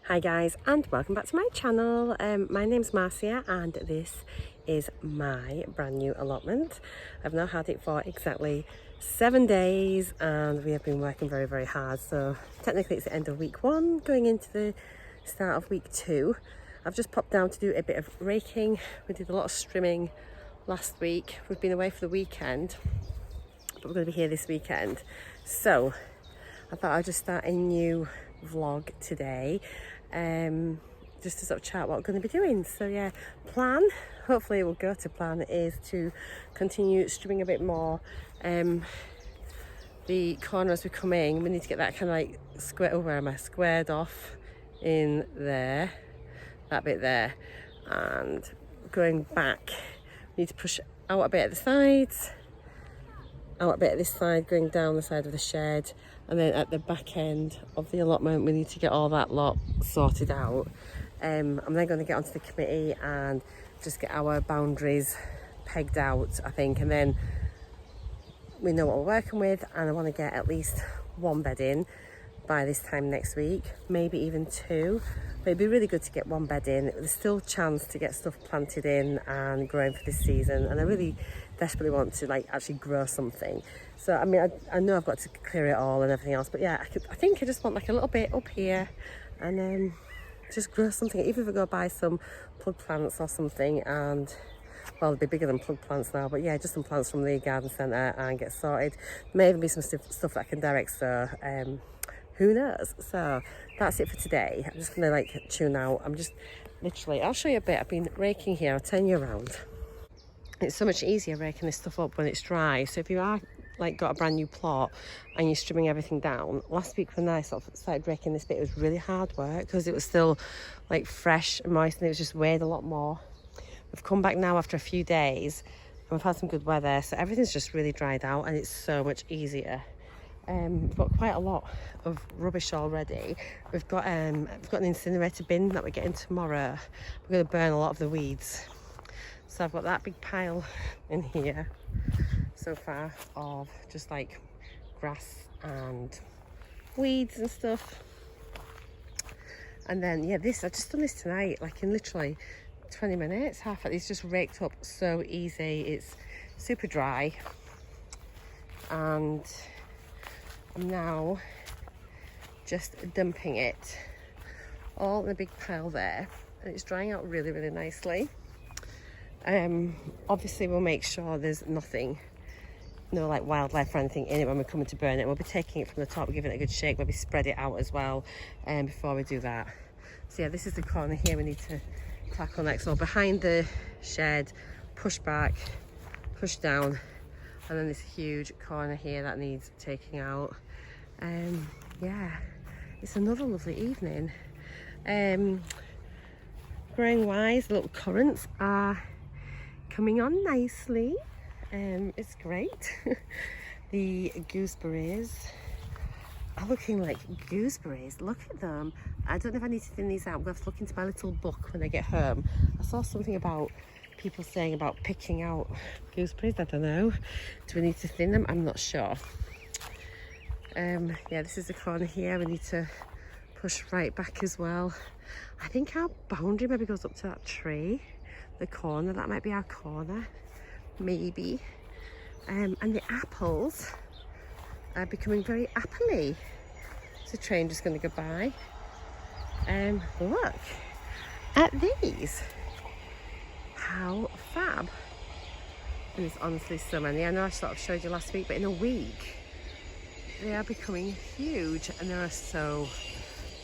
Hi guys, and welcome back to my channel. My name's Marcia and this is my brand new allotment. I've now had it for exactly 7 days and we have been working very hard. So technically it's the end of week 1 going into the start of week 2. I've just popped down to do a bit of raking. We did a lot of strimming last week. We've been away for the weekend, but we're going to be here this weekend. So I thought I'd just start a new vlog today, just to sort of chat what we're going to be doing. So yeah, plan, hopefully it will go to plan, is to continue strimming a bit more. The corner as we come in, we need to get that kind of like squared off in there, that bit there, and going back we need to push out a bit at the sides, out a bit at this side, going down the side of the shed, and then at the back end of the allotment we need to get all that lot sorted out. I'm then going to get onto the committee and just get our boundaries pegged out, I think, and then we know what we're working with, and I want to get at least 1 bed in by this time next week, maybe even 2, but it'd be really good to get 1 bed in. There's still a chance to get stuff planted in and growing for this season, and I really desperately want to like actually grow something. So I mean, I know I've got to clear it all and everything else, but yeah, I think I just want like a little bit up here and then just grow something, even if I go buy some plug plants or something, and well, they'll be bigger than plug plants now, but yeah, just some plants from the garden centre and get sorted. There may even be some stuff that I can direct sow, who knows. So that's it for today. I'm just gonna like tune out. I'm just literally, I'll show you a bit. I've been raking here, I'll turn you around. It's so much easier raking this stuff up when it's dry. So if you are like got a brand new plot and you're strimming everything down, last week when I sort of started raking this bit, it was really hard work because it was still like fresh and moist, and it was just weighed a lot more. We've come back now after a few days and we've had some good weather, so everything's just really dried out and it's so much easier. We've got quite a lot of rubbish already. We've got an incinerator bin that we're getting tomorrow. We're going to burn a lot of the weeds. So I've got that big pile in here so far of just like grass and weeds and stuff. And then yeah, this, I've just done this tonight, like in literally 20 minutes, half of it's just raked up so easy. It's super dry, and I'm now just dumping it all in a big pile there, and it's drying out really nicely. Obviously we'll make sure there's nothing, no like wildlife or anything in it when we're coming to burn it. We'll be taking it from the top, giving it a good shake, maybe spread it out as well before we do that. So yeah, this is the corner here we need to tackle next. So behind the shed, push back, push down, and then this huge corner here that needs taking out. Yeah, it's another lovely evening. Growing wise, the little currants are coming on nicely. It's great. The gooseberries are looking like gooseberries. Look at them. I don't know if I need to thin these out. I'm going to have to look into my little book when I get home. I saw something about people saying about picking out gooseberries. I don't know. Do we need to thin them? I'm not sure. Yeah, this is the corner here. We need to push right back as well. I think our boundary maybe goes up to that tree, the corner. That might be our corner, maybe. And the apples are becoming very appley. There's a train just going to go by. Look at these. How fab. And there's honestly so many. I know I sort of showed you last week, but in a week they are becoming huge, and there are so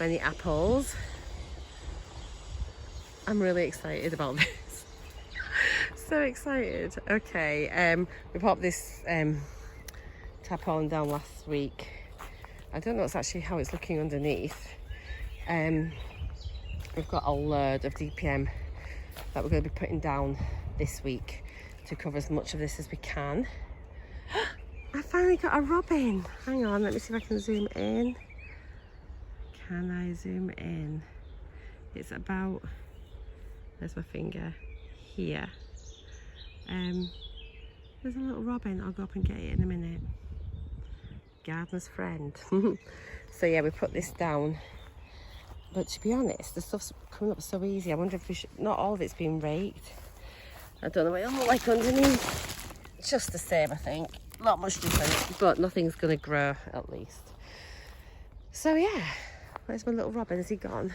many apples. I'm really excited about this. So excited. Okay, we popped this tarpaulin down last week. I don't know actually how it's looking underneath. We've got a load of DPM that we're going to be putting down this week to cover as much of this as we can. I finally got a robin. Hang on, let me see if I can zoom in. Can I zoom in? It's about, there's my finger, here. There's a little robin. I'll go up and get it in a minute. Gardener's friend. So yeah, we put this down But to be honest, the stuff's coming up so easy. I wonder if we should, not all of it's been raked. I don't know what it'll look like underneath. It's just the same, I think. Not much different, but nothing's gonna grow at least. So yeah, where's my little robin? Is he gone?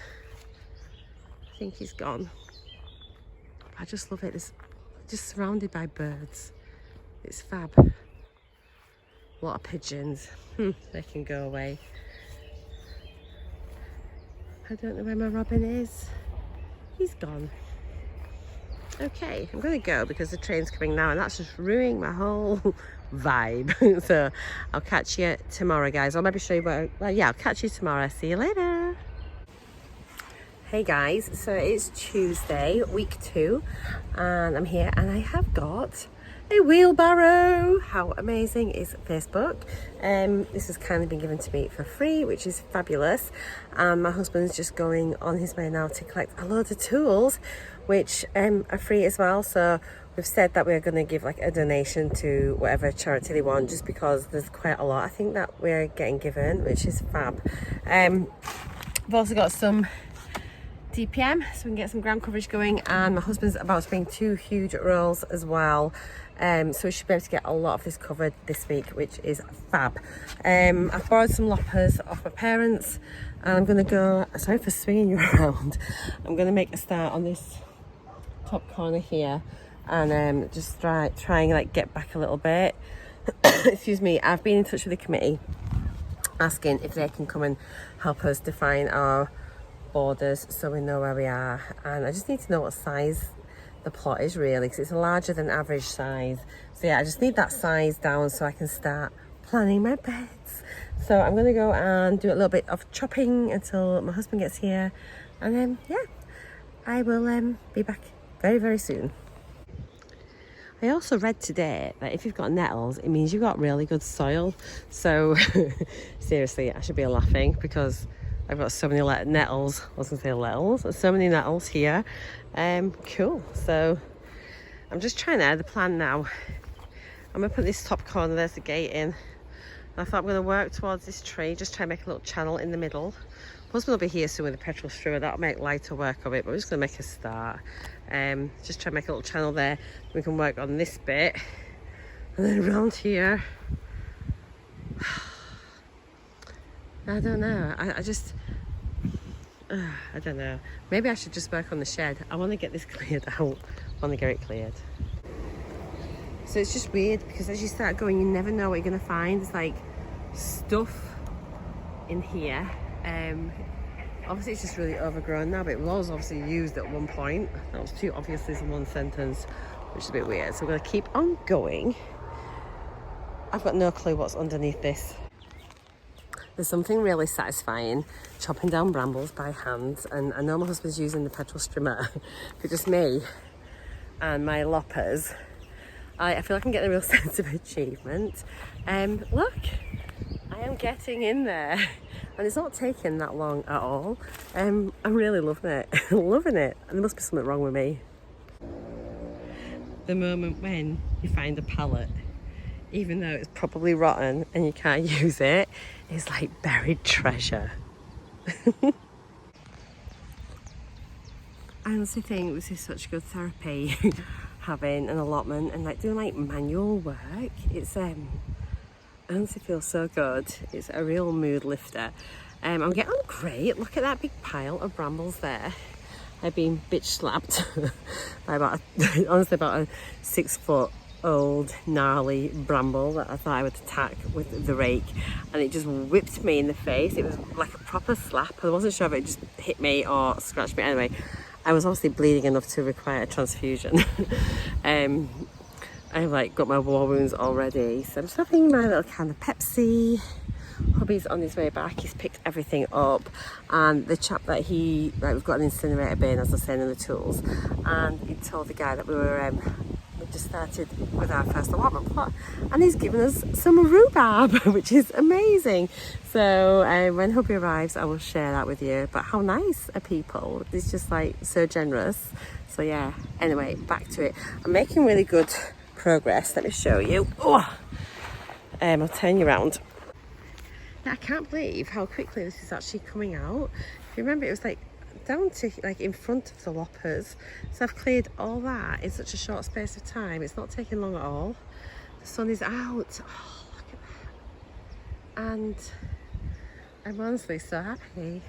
I think he's gone. I just love it. It's just surrounded by birds. It's fab. A lot of pigeons. They can go away. I don't know where my robin is. He's gone. Okay, I'm gonna go because the train's coming now and that's just ruining my whole vibe. So I'll catch you tomorrow, guys. I'll maybe show you where, well, yeah, I'll catch you tomorrow. See you later. Hey guys, so it's Tuesday, week 2, and I'm here and I have got a wheelbarrow. How amazing is Facebook? This has kindly been given to me for free, which is fabulous. My husband's just going on his way now to collect a load of tools, which are free as well. So we've said that we're going to give like a donation to whatever charity they want, just because there's quite a lot I think that we're getting given, which is fab. I've also got some DPM so we can get some ground coverage going, and my husband's about to bring 2 huge rolls as well, so we should be able to get a lot of this covered this week, which is fab. I've borrowed some loppers off my parents and I'm gonna go, sorry for swinging you around, I'm gonna make a start on this top corner here and just try and like get back a little bit. Excuse me. I've been in touch with the committee asking if they can come and help us define our borders so we know where we are, and I just need to know what size the plot is really, because it's a larger than average size. So yeah, I just need that size down so I can start planning my beds. So I'm gonna go and do a little bit of chopping until my husband gets here, and then yeah, I will be back very, very soon. I also read today that if you've got nettles, it means you've got really good soil. So seriously, I should be laughing because I've got so many nettles. I was going to say nettles. There's so many nettles here. Cool. So I'm just trying to add the plan now. I'm going to put this top corner, there's the gate in. And I thought I'm going to work towards this tree, just try and make a little channel in the middle. Husband will be here soon with a petrol streamer. That'll make lighter work of it, but we're just going to make a start. Just try and make a little channel there. We can work on this bit. And then around here. I don't know. I just, I don't know. Maybe I should just work on the shed. I want to get this cleared out. I want to get it cleared. So it's just weird because as you start going, you never know what you're going to find. There's like stuff in here. Obviously it's just really overgrown now, but it was obviously used at one point. That was too obviously in one sentence, which is a bit weird. So we're going to keep on going. I've got no clue what's underneath this. There's something really satisfying chopping down brambles by hand, and I know my husband's using the petrol strimmer, but just me and my loppers, I feel like I'm getting a real sense of achievement. Look, I am getting in there, and it's not taking that long at all. I'm really loving it, loving it, and there must be something wrong with me. The moment when you find a pallet, even though it's probably rotten and you can't use it, is like buried treasure. I honestly think this is such good therapy, having an allotment and like doing like manual work. It's I honestly feel so good. It's a real mood lifter. I'm getting on great. Look at that big pile of brambles there. I've been bitch slapped by about a 6-foot-old gnarly bramble that I thought I would attack with the rake, and it just whipped me in the face. It was like a proper slap. I wasn't sure if it just hit me or scratched me. Anyway, I was obviously bleeding enough to require a transfusion. I've like got my war wounds already, so I'm just having my little can of Pepsi. Hubby's on his way back. He's picked everything up, and the chap that we've got an incinerator bin, as I was saying, in the tools, and he told the guy that we just started with our first allotment plot, and he's given us some rhubarb, which is amazing. So when hubby arrives, I will share that with you. But how nice are people? It's just like so generous. So yeah, anyway, back to it. I'm making really good progress. Let me show you. I'll turn you around. I can't believe how quickly this is actually coming out. If you remember, it was like down to like in front of the loppers. So I've cleared all that in such a short space of time. It's not taking long at all. The sun is out. Oh, look at that. And I'm honestly so happy.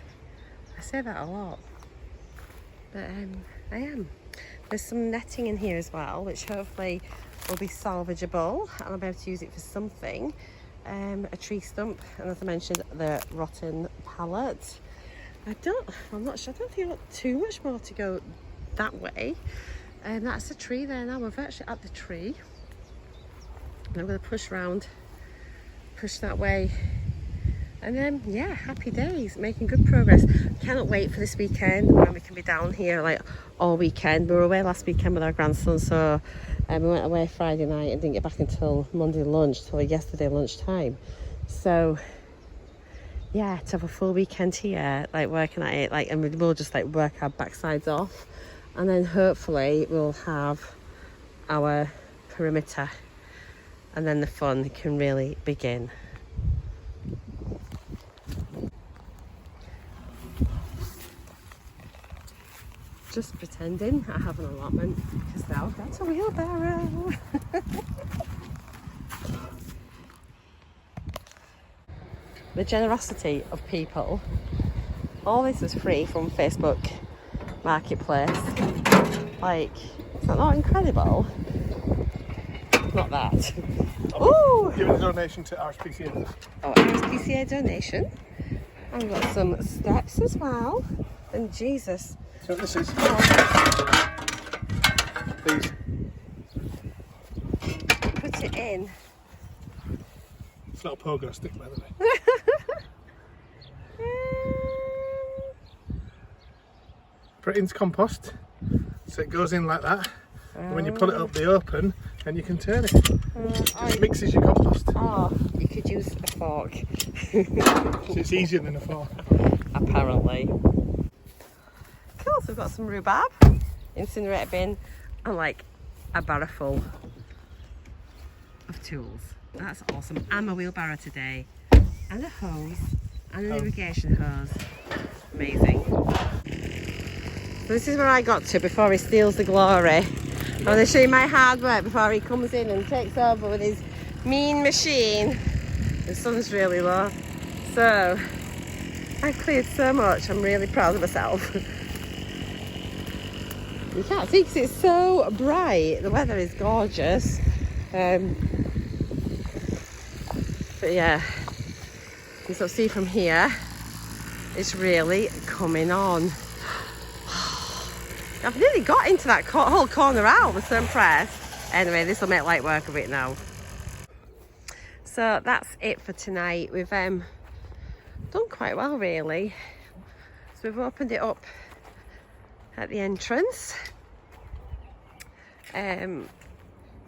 I say that a lot, but I am. There's some netting in here as well, which hopefully will be salvageable and I'll be able to use it for something. A tree stump, and as I mentioned, the rotten pallet. I'm not sure, I don't think I've got too much more to go that way. And that's the tree there now. We're virtually at the tree. And I'm going to push that way. And then, yeah, happy days, making good progress. Cannot wait for this weekend when we can be down here like all weekend. We were away last weekend with our grandson, so we went away Friday night and didn't get back until Monday lunch, till yesterday lunchtime. So, yeah, to have a full weekend here, like working at it, like, and we'll just like work our backsides off, and then hopefully we'll have our perimeter, and then the fun can really begin. Just pretending I have an allotment, because now that's a wheelbarrow. The generosity of people. All this is free from Facebook Marketplace. Like, is that not incredible? Not that. Ooh! Giving a donation to RSPCA. Oh, RSPCA donation. And we've got some steps as well. And Jesus. So this is. These. Put it in. It's not a pogo stick, by the way. Put it into compost, so it goes in like that. And when you put it up the open, then you can turn it. It mixes your compost. Oh, you could use a fork. So it's easier than a fork. Apparently. Cool, so we've got some rhubarb, incinerator bin, and like a barrow full of tools. That's awesome. And my wheelbarrow today, and a hose, and an irrigation hose. Amazing. So this is where I got to before he steals the glory. I'm going to show you my hard work before he comes in and takes over with his mean machine. The sun's really low. So, I've cleared so much. I'm really proud of myself. You can't see because it's so bright. The weather is gorgeous. But yeah, you can see from here, it's really coming on. I've nearly got into that whole corner out. I'm so impressed. Anyway, this will make light work of it now. So that's it for tonight. We've done quite well, really. So we've opened it up at the entrance,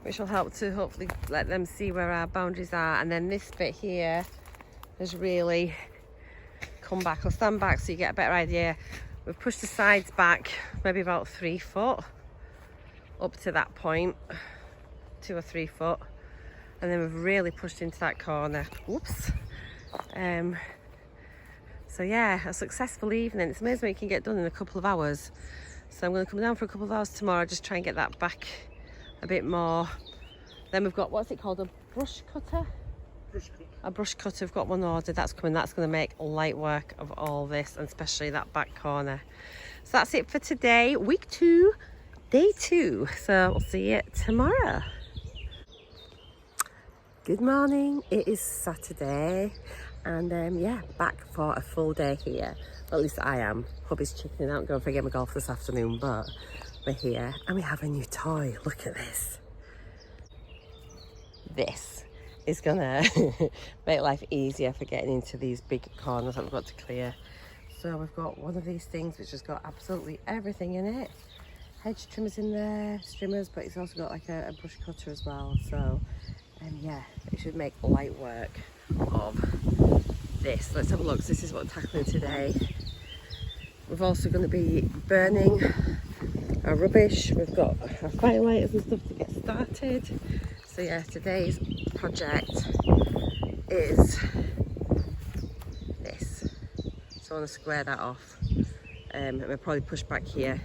which will help to hopefully let them see where our boundaries are. And then this bit here has really come back. I'll stand back so you get a better idea. We've pushed the sides back maybe about 3 foot up to that point, 2 or 3 foot, and then we've really pushed into that corner. Whoops. So yeah, a successful evening. It's amazing what you can get done in a couple of hours. So I'm going to come down for a couple of hours tomorrow, just try and get that back a bit more. Then we've got, what's it called, a brush cutter? A brush cutter, we've got one ordered, that's coming. That's going to make light work of all this, and especially that back corner. So that's it for today, week 2, day 2. So we'll see you tomorrow. Good morning, it is Saturday, and yeah, back for a full day here. Well, at least I am. Hubby's chickening out, going for a game of golf this afternoon, but we're here and we have a new toy. Look at this. This is gonna make life easier for getting into these big corners that we've got to clear. So we've got one of these things which has got absolutely everything in it. Hedge trimmers in there, strimmers, but it's also got like a brush cutter as well. So yeah, it should make light work of this. Let's have a look. So this is what we're tackling today. We're also going to be burning our rubbish. We've got our firelighters and stuff to get started. So yeah, today's project is this. So I want to square that off. and we'll probably push back here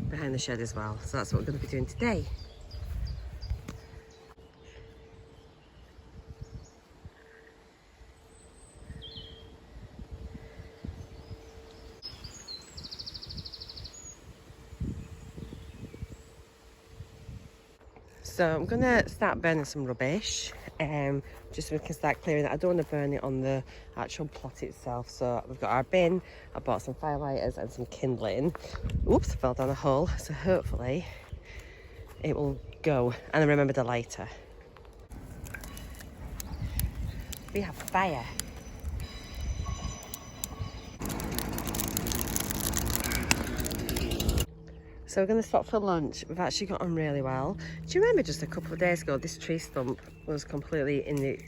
behind the shed as well. So that's what we're going to be doing today. So I'm going to start burning some rubbish, just so we can start clearing it. I don't want to burn it on the actual plot itself. So we've got our bin, I bought some firelighters and some kindling. Oops, I fell down a hole. So hopefully it will go. And I remembered a lighter. We have fire. So we're going to stop for lunch. We've actually got on really well. Do you remember just a couple of days ago, this tree stump was completely in the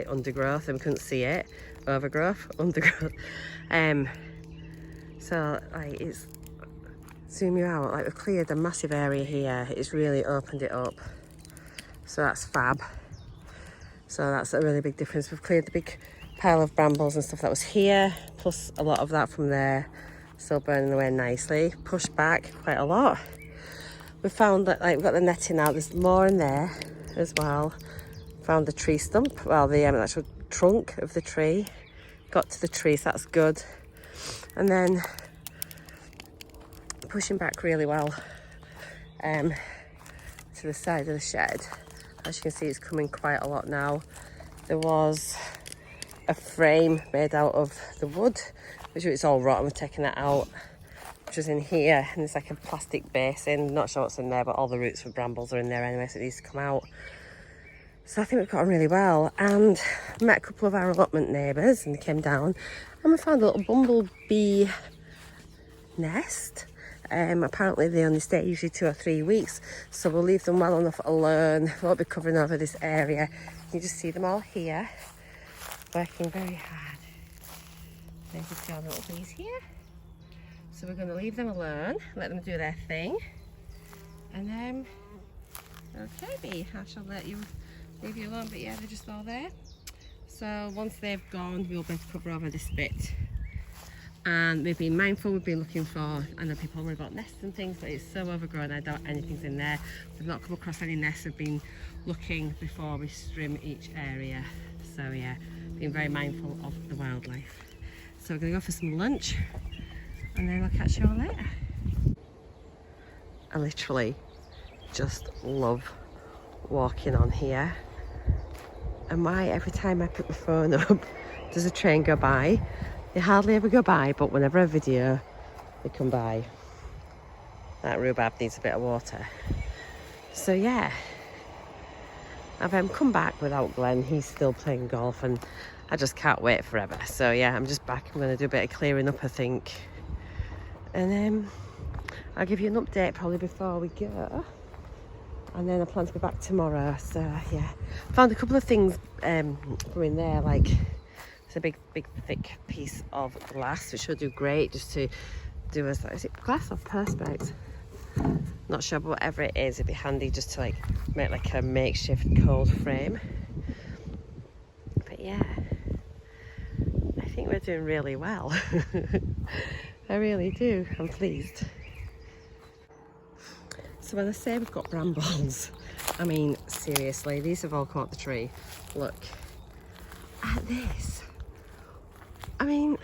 undergrowth and we couldn't see it? Overgrowth, undergrowth. So it's zoom you out. Like we've cleared a massive area here. It's really opened it up. So that's fab. So that's a really big difference. We've cleared the big pile of brambles and stuff that was here, plus a lot of that from there. Still burning away nicely. Pushed back quite a lot. We found that we've got the netting out. There's more in there as well. Found the tree stump. Well, the actual trunk of the tree. Got to the tree, so that's good. And then pushing back really well to the side of the shed. As you can see, it's coming quite a lot now. There was a frame made out of the wood, which it's all rotten. We've taken that out, which was in here, and there's like a plastic basin. Not sure what's in there, but all the roots for brambles are in there anyway, so it needs to come out. So I think we've got on really well, and met a couple of our allotment neighbours, and they came down, and we found a little bumblebee nest. Apparently they only stay usually 2 or 3 weeks, so we'll leave them well enough alone. We won't be covering over this area. You can just see them all here, working very hard. There you can see all the little bees here. So we're going to leave them alone, let them do their thing. And okay bee, I shall leave you alone, but yeah, they're just all there. So once they've gone, we'll be able to cover over this bit. And we've been mindful, we've been looking for, I know people worry about nests and things, but it's so overgrown, I doubt anything's in there. We've not come across any nests, we've been looking before we trim each area. So yeah, being very mindful of the wildlife. So we're going to go for some lunch and then I'll catch you all later. I literally just love walking on here. And why every time I pick my phone up does a train go by? They hardly ever go by, but whenever I video they come by. That rhubarb needs a bit of water. So yeah, I've come back without Glenn. He's still playing golf and I just can't wait forever. So yeah, I'm just back. I'm going to do a bit of clearing up, I think. And I'll give you an update probably before we go. And then I plan to be back tomorrow. So yeah, found a couple of things from in there. Like it's a big thick piece of glass, which will do great just to do as, is it glass or perspex? Not sure, but whatever it is, it'd be handy just to make like a makeshift cold frame. But yeah, I think we're doing really well. I really do. I'm pleased. So when I say we've got brambles, I mean seriously, these have all come up the tree. Look at this. I mean,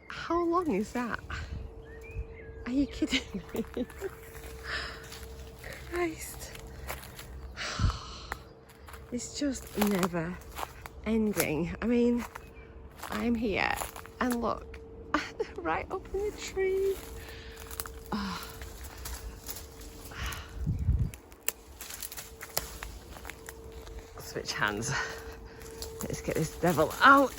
how long is that? Are you kidding me? Christ. It's just never ending. I mean, I'm here and look, right up in the tree. Oh. Switch hands. Let's get this devil out.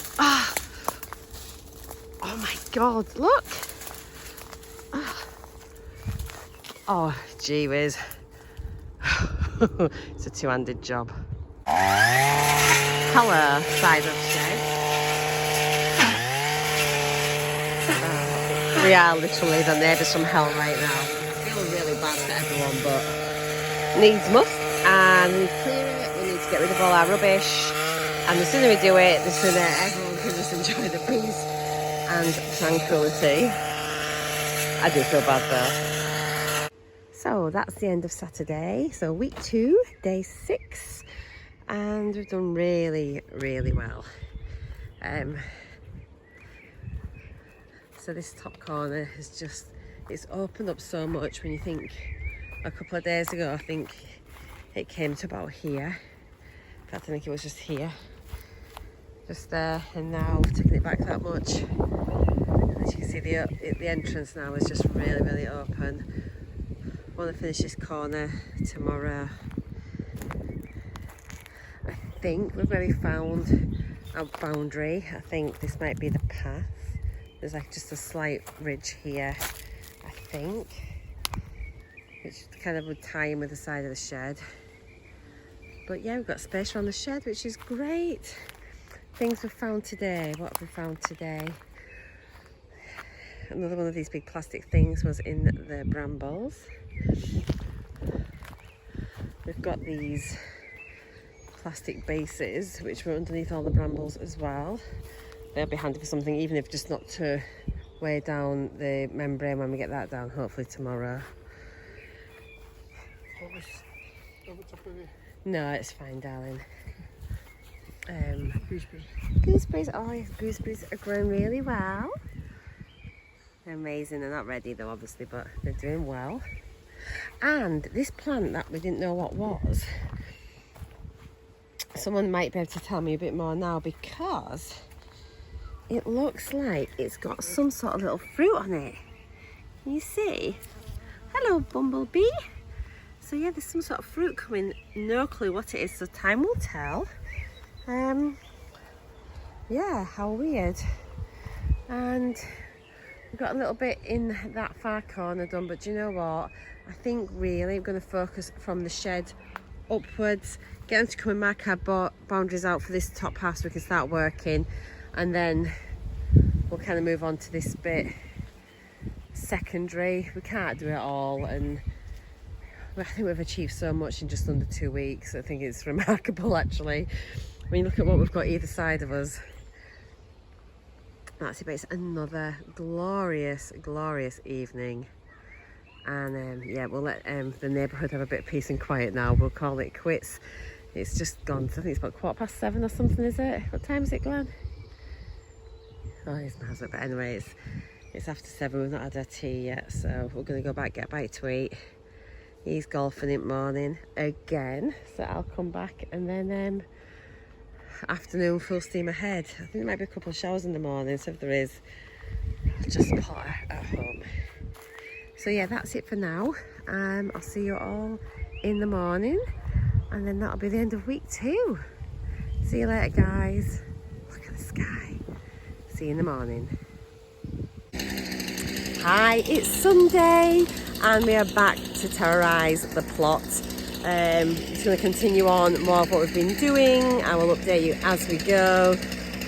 Oh my God, look. Oh, gee whiz. It's a two-handed job. Hello, side of shed. We are literally the neighbours from hell right now. I feel really bad for everyone, but needs must. And we need to clear it, we need to get rid of all our rubbish. And the sooner we do it, the sooner everyone can just enjoy the peace and tranquility I do feel bad though. So that's the end of Saturday. So week 2, day 6. And we've done really, really well. So this top corner has just, it's opened up so much. When you think a couple of days ago, I think it came to about here. In fact, I think it was just here, just there, and now we've taken it back that much. As you can see, the entrance now is just really, really open. I want to finish this corner tomorrow. I think we've already found our boundary. I think this might be the path. There's like just a slight ridge here, I think, which kind of would tie in with the side of the shed. But yeah, we've got space around the shed, which is great. Things we've found today. What have we found today? Another one of these big plastic things was in the brambles. We've got these plastic bases which were underneath all the brambles as well. They'll be handy for something, even if just not to weigh down the membrane when we get that down, hopefully tomorrow. Over top of you? No, it's fine, darling. Gooseberries. Gooseberries, oh yes, gooseberries are growing really well. They're amazing. They're not ready though, obviously, but they're doing well. And this plant that we didn't know what was, someone might be able to tell me a bit more now, because it looks like it's got some sort of little fruit on it. Can you see? Hello, bumblebee. So yeah, there's some sort of fruit coming. No clue what it is, so time will tell. Yeah, how weird. And we've got a little bit in that far corner done, but do you know what? I think really I'm going to focus from the shed upwards, get them to come and mark our boundaries out for this top half so we can start working, and then we'll kind of move on to this bit secondary. We can't do it all, and I think we've achieved so much in just under 2 weeks. I think it's remarkable actually when you look at what we've got either side of us. That's it, but it's another glorious, glorious evening. And yeah, we'll let the neighbourhood have a bit of peace and quiet now. We'll call it quits. It's just gone. I think it's about 7:15 or something, is it? What time is it, Glenn? Oh, it's miles up. But anyway, it's after 7. We've not had our tea yet, so we're going to go back, get a bite to eat. He's golfing in the morning again, so I'll come back, and then afternoon full steam ahead. I think there might be a couple of showers in the morning, so if there is, I'll just put her at home. So yeah, that's it for now. I'll see you all in the morning, and then that'll be the end of week 2. See you later, guys. Look at the sky. See you in the morning. Hi, it's Sunday, and we are back to terrorise the plot. It's going to continue on more of what we've been doing. I will update you as we go.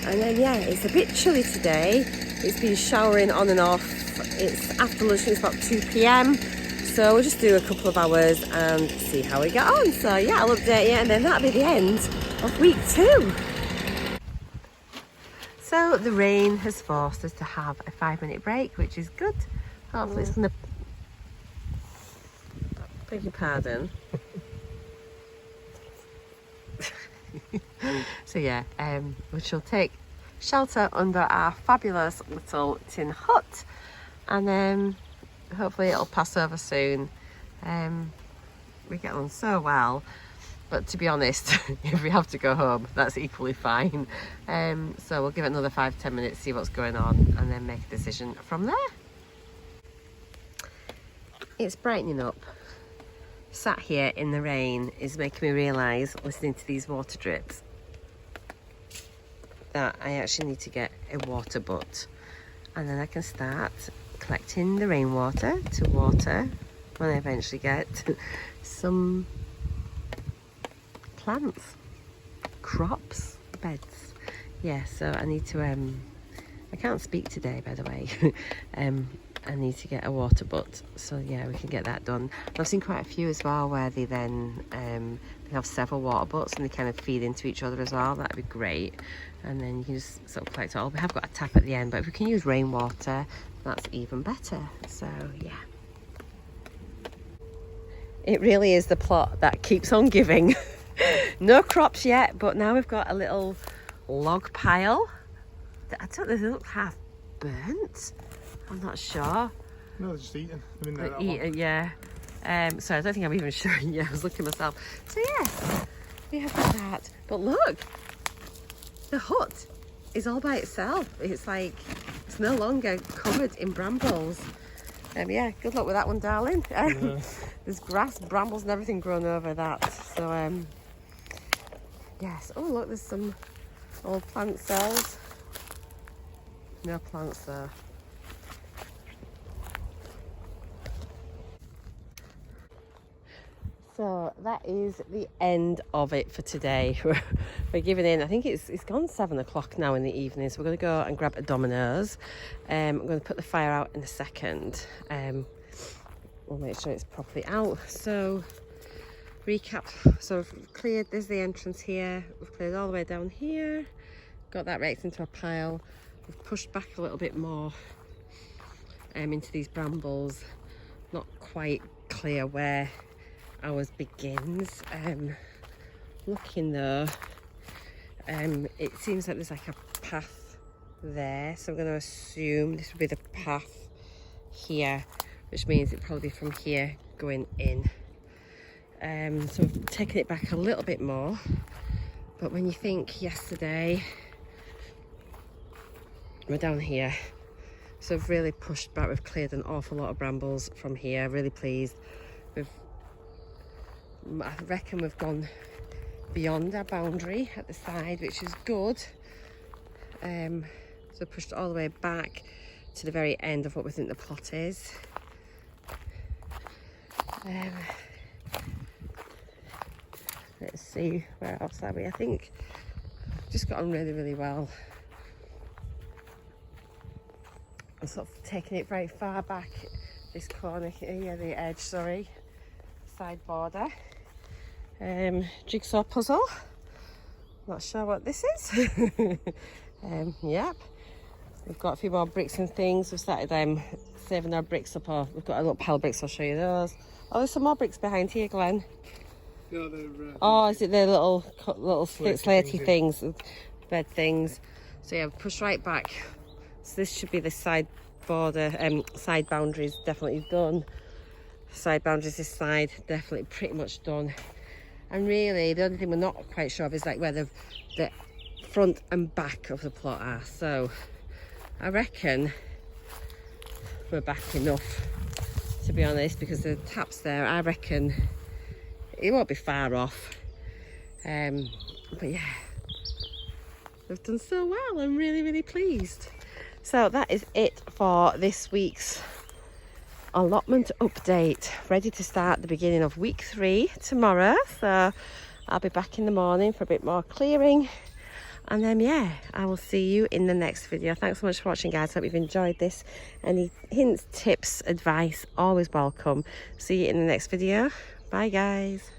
And then yeah, it's a bit chilly today. It's been showering on and off. It's after lunch, it's about 2 p.m. So we'll just do a couple of hours and see how we get on. So yeah, I'll update you, and then that'll be the end of week 2. So the rain has forced us to have a 5-minute break, which is good. Hopefully it's going to... Beg your pardon. So yeah, we shall take shelter under our fabulous little tin hut, and then hopefully it'll pass over soon. We get on so well, but to be honest, if we have to go home, that's equally fine. So we'll give it another 5-10 minutes, see what's going on, and then make a decision from there. It's brightening up. Sat here in the rain is making me realise, listening to these water drips, that I actually need to get a water butt, and then I can start collecting the rainwater to water when I eventually get some plants, crops, beds. Yeah, so I need to I can't speak today, by the way. I need to get a water butt, so yeah, we can get that done. I've seen quite a few as well where they then they have several water butts and they kind of feed into each other as well. That'd be great. And then you can just sort of collect it all. We have got a tap at the end, but if we can use rainwater, that's even better. So yeah, it really is the plot that keeps on giving. No crops yet, but now we've got a little log pile that I don't know, they look half burnt. I'm not sure. No, they're just eating. They're in there that Eat, yeah. So I don't think I'm even showing you. I was looking myself. So yeah, we have got that. But look, the hut is all by itself. It's like it's no longer covered in brambles. Yeah, good luck with that one, darling. Yeah. There's grass, brambles, and everything grown over that. So yes. Oh look, there's some old plant cells. No plants there. So that is the end of it for today. We're giving in. I think it's gone 7 o'clock now in the evening, so we're going to go and grab a Domino's. I'm going to put the fire out in a second. We'll make sure it's properly out. So recap. So we've cleared. There's the entrance here. We've cleared all the way down here. Got that raked into a pile. We've pushed back a little bit more into these brambles. Not quite clear where ours begins. Looking though, it seems like there's like a path there, so I'm going to assume this would be the path here, which means it'd probably be from here going in. So we've taken it back a little bit more, but when you think yesterday we're down here, so I've really pushed back. We've cleared an awful lot of brambles from here. Really pleased. I reckon we've gone beyond our boundary at the side, which is good. So pushed all the way back to the very end of what we think the plot is. Let's see, where else are we? I think just got on really well. I'm sort of taking it very far back, this corner here, the edge, sorry, side border. Jigsaw puzzle, not sure what this is. Yep, we've got a few more bricks and things. We've started saving our bricks up. We've got a little pile of bricks, I'll show you those. Oh, there's some more bricks behind here, Glenn. Yeah, they're, oh, is it the little slatey things, bed things? So yeah, push right back. So this should be the side border, side boundaries definitely done. Side boundaries this side, definitely pretty much done. And really, the only thing we're not quite sure of is like where the front and back of the plot are. So I reckon we're back enough, to be honest, because the tap's there. I reckon it won't be far off. But yeah, we've done so well. I'm really pleased. So that is it for this week's allotment update. Ready to start the beginning of week 3 tomorrow. So I'll be back in the morning for a bit more clearing. And then yeah, I will see you in the next video. Thanks so much for watching, guys. Hope you've enjoyed this. Any hints, tips, advice, always welcome. See you in the next video. Bye, guys.